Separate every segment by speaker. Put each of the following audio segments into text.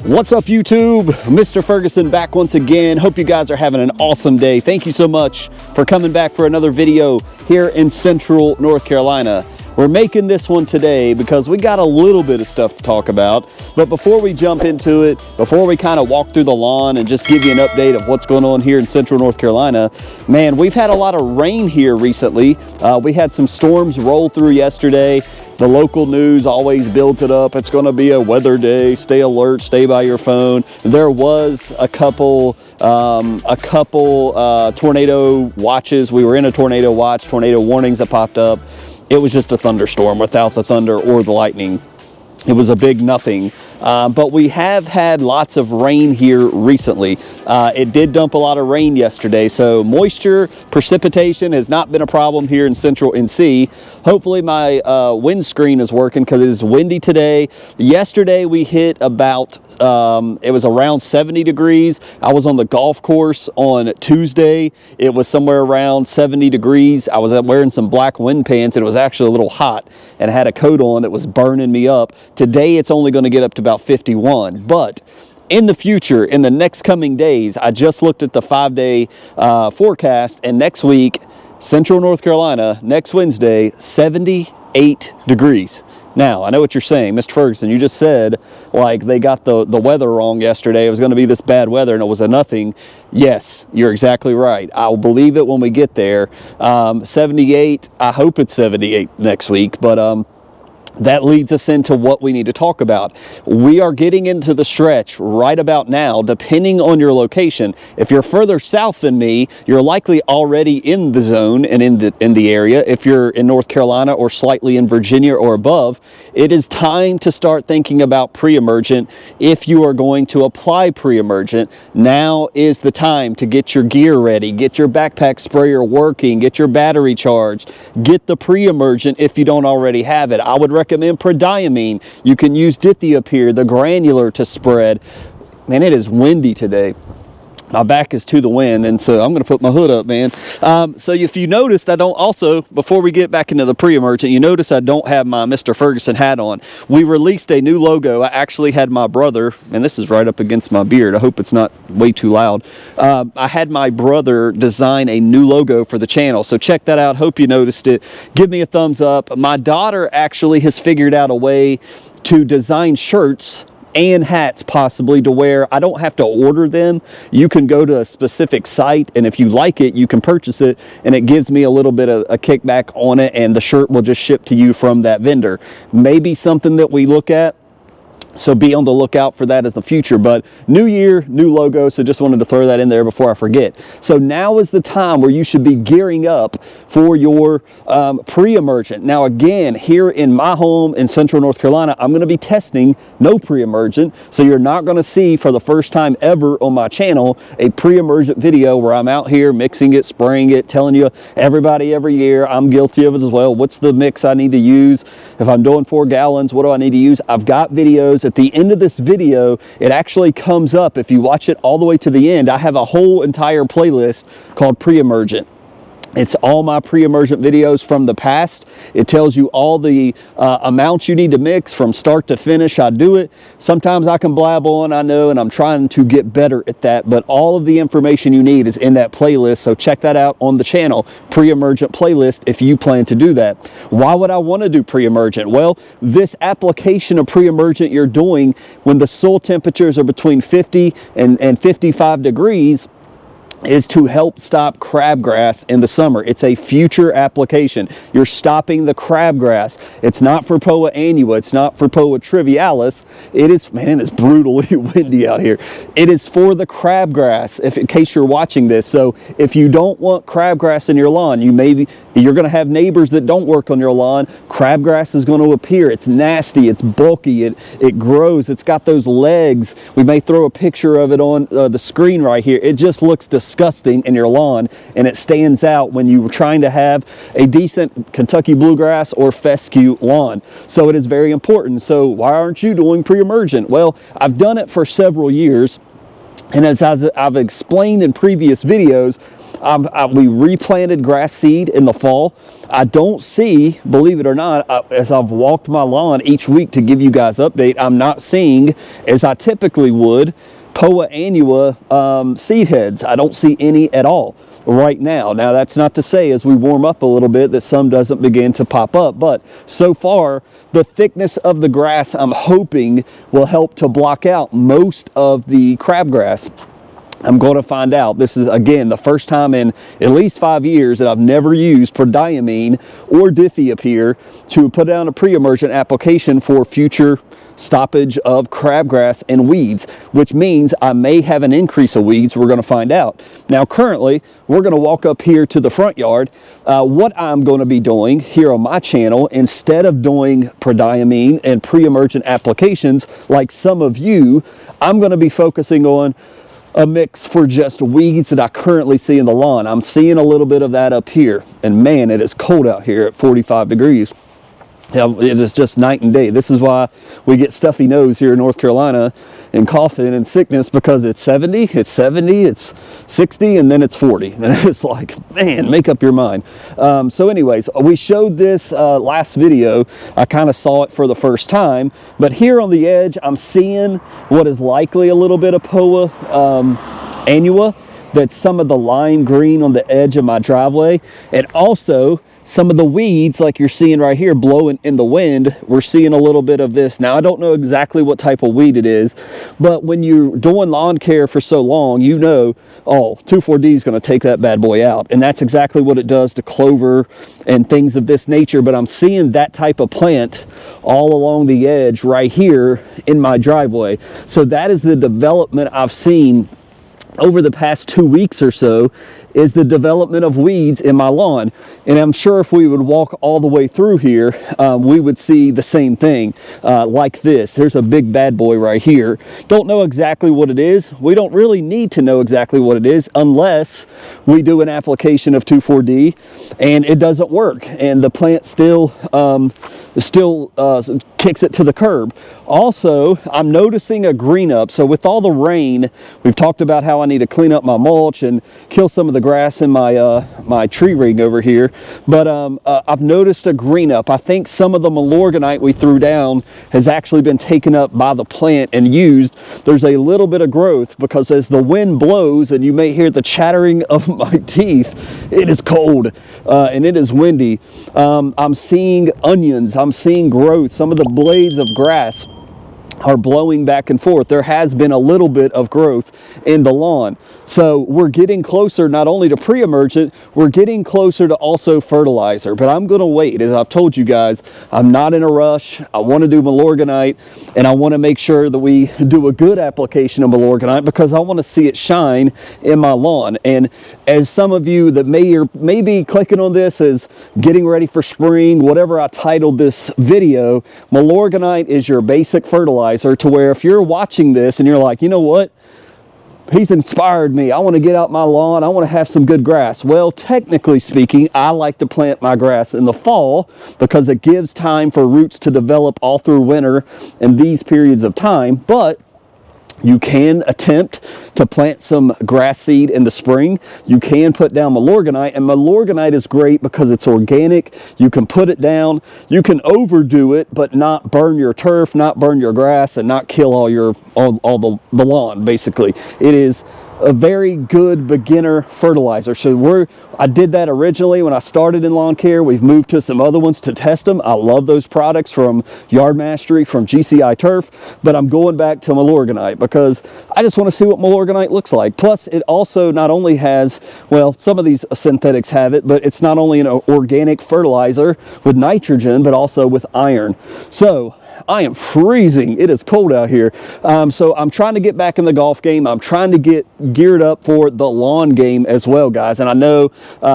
Speaker 1: What's up, YouTube? Mr. Ferguson back once again. Hope you guys are having an awesome day. Thank you so much for coming back for another video here in Central North Carolina. We're making this one today because we got a little bit of stuff to talk about. But before we jump into it, before we kind of walk through the lawn and just give you an update of what's going on here in Central North Carolina, man, we've had a lot of rain here recently. We had some storms roll through yesterday. The local news always builds it up. It's going to be a weather day. Stay alert. Stay by your phone. There was a couple tornado watches. We were in a tornado watch, tornado warnings that popped up. It was just a thunderstorm without the thunder or the lightning. It was a big nothing. But we have had lots of rain here recently. It did dump a lot of rain yesterday, so moisture, precipitation has not been a problem here in Central NC. Hopefully my windscreen is working because it is windy today. Yesterday we hit about, it was around 70 degrees. I was on the golf course on Tuesday. It was somewhere around 70 degrees. I was wearing some black wind pants and it was actually a little hot and I had a coat on that was burning me up. Today it's only going to get up to about 51, but in the future, in the next coming days, I just looked at the 5-day forecast, and next week, Central North Carolina, next Wednesday, 78 degrees. Now, I know what you're saying, Mr. Ferguson, you just said, like, they got the weather wrong yesterday. It was going to be this bad weather, and it was a nothing. Yes, you're exactly right. I'll believe it when we get there. 78, I hope it's 78 next week, but that leads us into what we need to talk about. We are getting into the stretch right about now, depending on your location. If you're further south than me, you're likely already in the zone and in the area. If you're in North Carolina or slightly in Virginia or above, it is time to start thinking about pre-emergent. If you are going to apply pre-emergent, now is the time to get your gear ready, get your backpack sprayer working, get your battery charged, get the pre-emergent if you don't already have it. I would recommend prodiamine. You can use dithiapyr, the granular, to spread. Man, it is windy today. My back is to the wind, and so I'm going to put my hood up, man. So if you noticed, I don't also, before we get back into the pre-emergent, you notice I don't have my Mr. Ferguson hat on. We released a new logo. I actually had my brother, and this is right up against my beard. I hope it's not way too loud. I had my brother design a new logo for the channel, so check that out. Hope you noticed it. Give me a thumbs up. My daughter actually has figured out a way to design shirts and hats possibly to where I don't have to order them. You can go to a specific site, and if you like it, you can purchase it, and it gives me a little bit of a kickback on it, and the shirt will just ship to you from that vendor. Maybe something that we look at. So be on the lookout for that in the future. But new year, new logo, so just wanted to throw that in there before I forget. So now is the time where you should be gearing up for your pre-emergent. Now again, here in my home in Central North Carolina, I'm going to be testing no pre-emergent. So you're not going to see for the first time ever on my channel a pre-emergent video where I'm out here mixing it, spraying it, telling you everybody every year. I'm guilty of it as well. What's the mix I need to use? If I'm doing 4 gallons, what do I need to use? I've got videos. At the end of this video, it actually comes up. If you watch it all the way to the end, I have a whole entire playlist called Pre-emergent. It's all my pre-emergent videos from the past. It tells you all the amounts you need to mix from start to finish. I do it. Sometimes I can blab on, I know, and I'm trying to get better at that, but all of the information you need is in that playlist, so check that out on the channel, pre-emergent playlist, if you plan to do that. Why would I want to do pre-emergent? Well, this application of pre-emergent you're doing when the soil temperatures are between 50 and 55 degrees, is to help stop crabgrass in the summer. It's a future application. You're stopping the crabgrass. It's not for Poa annua. It's not for Poa trivialis. It is, man, it's brutally windy out here. It is for the crabgrass, in case you're watching this. So if you don't want crabgrass in your lawn, you're going to have neighbors that don't work on your lawn. Crabgrass is going to appear. It's nasty. It's bulky. It grows. It's got those legs. We may throw a picture of it on the screen right here. It just looks disgusting in your lawn, and it stands out when you're trying to have a decent Kentucky bluegrass or fescue lawn. So it is very important. So why aren't you doing pre-emergent? Well, I've done it for several years, and as I've explained in previous videos, We replanted grass seed in the fall. I don't see, believe it or not, as I've walked my lawn each week to give you guys update, I'm not seeing, as I typically would, Poa annua seed heads. I don't see any at all right now. Now, that's not to say as we warm up a little bit that some doesn't begin to pop up, but so far the thickness of the grass, I'm hoping, will help to block out most of the crabgrass. I'm going to find out. This is, again, the first time in at least 5 years that I've never used prodiamine or dithiapyr to put down a pre-emergent application for future stoppage of crabgrass and weeds, which means I may have an increase of weeds. We're going to find out. Now, currently, we're going to walk up here to the front yard. What I'm going to be doing here on my channel, instead of doing prodiamine and pre-emergent applications like some of you, I'm going to be focusing on a mix for just weeds that I currently see in the lawn. I'm seeing a little bit of that up here, and man, it is cold out here at 45 degrees. It is just night and day. This is why we get stuffy nose here in North Carolina and coughing and sickness, because it's 70, it's 70, it's 60, and then it's 40. And it's like, man, make up your mind. So anyways, we showed this last video. I kind of saw it for the first time, but here on the edge, I'm seeing what is likely a little bit of Poa annua. That's some of the lime green on the edge of my driveway, and also some of the weeds like you're seeing right here blowing in the wind. We're seeing a little bit of this. Now, I don't know exactly what type of weed it is, but when you're doing lawn care for so long, you know, oh, 2,4-D is going to take that bad boy out. And that's exactly what it does to clover and things of this nature. But I'm seeing that type of plant all along the edge right here in my driveway. So that is the development I've seen over the past 2 weeks or so, is the development of weeds in my lawn. And I'm sure if we would walk all the way through here, we would see the same thing like this. There's a big bad boy right here. Don't know exactly what it is. We don't really need to know exactly what it is unless we do an application of 2,4-D and it doesn't work and the plant still kicks it to the curb. Also, I'm noticing a green up. So with all the rain, we've talked about how I need to clean up my mulch and kill some of the grass in my my tree ring over here. But I've noticed a green up. I think some of the Milorganite we threw down has actually been taken up by the plant and used. There's a little bit of growth because as the wind blows, and you may hear the chattering of my teeth, it is cold and it is windy. I'm seeing onions. I'm seeing growth. Some of the blades of grass are blowing back and forth. There has been a little bit of growth in the lawn. So we're getting closer not only to pre-emergent, we're getting closer to also fertilizer. But I'm going to wait. As I've told you guys, I'm not in a rush. I want to do Milorganite, and I want to make sure that we do a good application of Milorganite because I want to see it shine in my lawn. And as some of you that may be clicking on this as getting ready for spring, whatever I titled this video, Milorganite is your basic fertilizer, to where if you're watching this and you're like, you know what? He's inspired me. I want to get out my lawn. I want to have some good grass. Well, technically speaking, I like to plant my grass in the fall because it gives time for roots to develop all through winter and these periods of time. But you can attempt to plant some grass seed in the spring. You can put down Milorganite, and Milorganite is great because it's organic. You can put it down. You can overdo it, but not burn your turf, not burn your grass, and not kill all the lawn, basically. It is a very good beginner fertilizer. So I did that originally when I started in lawn care. We've moved to some other ones to test them. I love those products from Yard Mastery, from GCI Turf, but I'm going back to Milorganite because I just want to see what Milorganite looks like. Plus, it also not only has, well, some of these synthetics have it, but it's not only an organic fertilizer with nitrogen, but also with iron. So I am freezing. It is cold out here. So I'm trying to get back in the golf game. I'm trying to get geared up for the lawn game as well, guys. And I know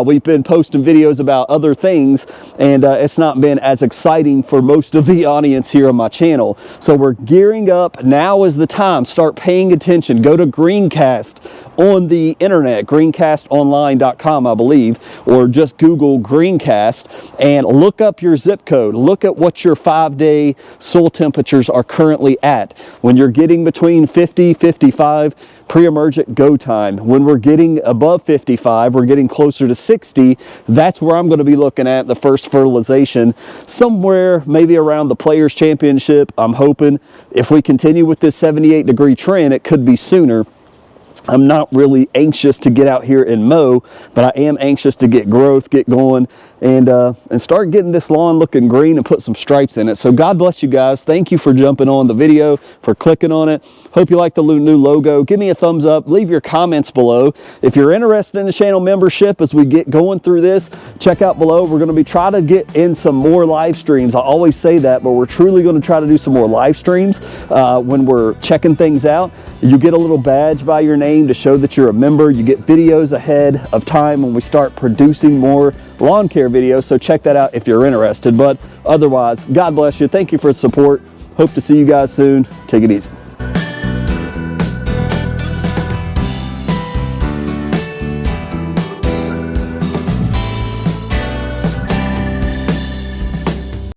Speaker 1: we've been posting videos about other things, and it's not been as exciting for most of the audience here on my channel. So we're gearing up. Now is the time. Start paying attention. Go to Greencast on the internet, greencastonline.com, I believe, or just Google Greencast and look up your zip code. Look at what your 5-day soil temperatures are currently at. When you're getting between 50, 55, pre-emergent go time. When we're getting above 55, we're getting closer to 60, that's where I'm going to be looking at the first fertilization, somewhere maybe around the Players Championship. I'm hoping if we continue with this 78-degree trend, it could be sooner. I'm not really anxious to get out here and mow, but I am anxious to get growth, get going, and start getting this lawn looking green and put some stripes in it. So God bless you guys. Thank you for jumping on the video, for clicking on it. Hope you like the new logo. Give me a thumbs up. Leave your comments below. If you're interested in the channel membership as we get going through this, check out below. We're going to be trying to get in some more live streams. I always say that, but we're truly going to try to do some more live streams when we're checking things out. You get a little badge by your name to show that you're a member. You get videos ahead of time when we start producing more lawn care videos. So check that out if you're interested. But otherwise, God bless you. Thank you for the support. Hope to see you guys soon. Take it easy.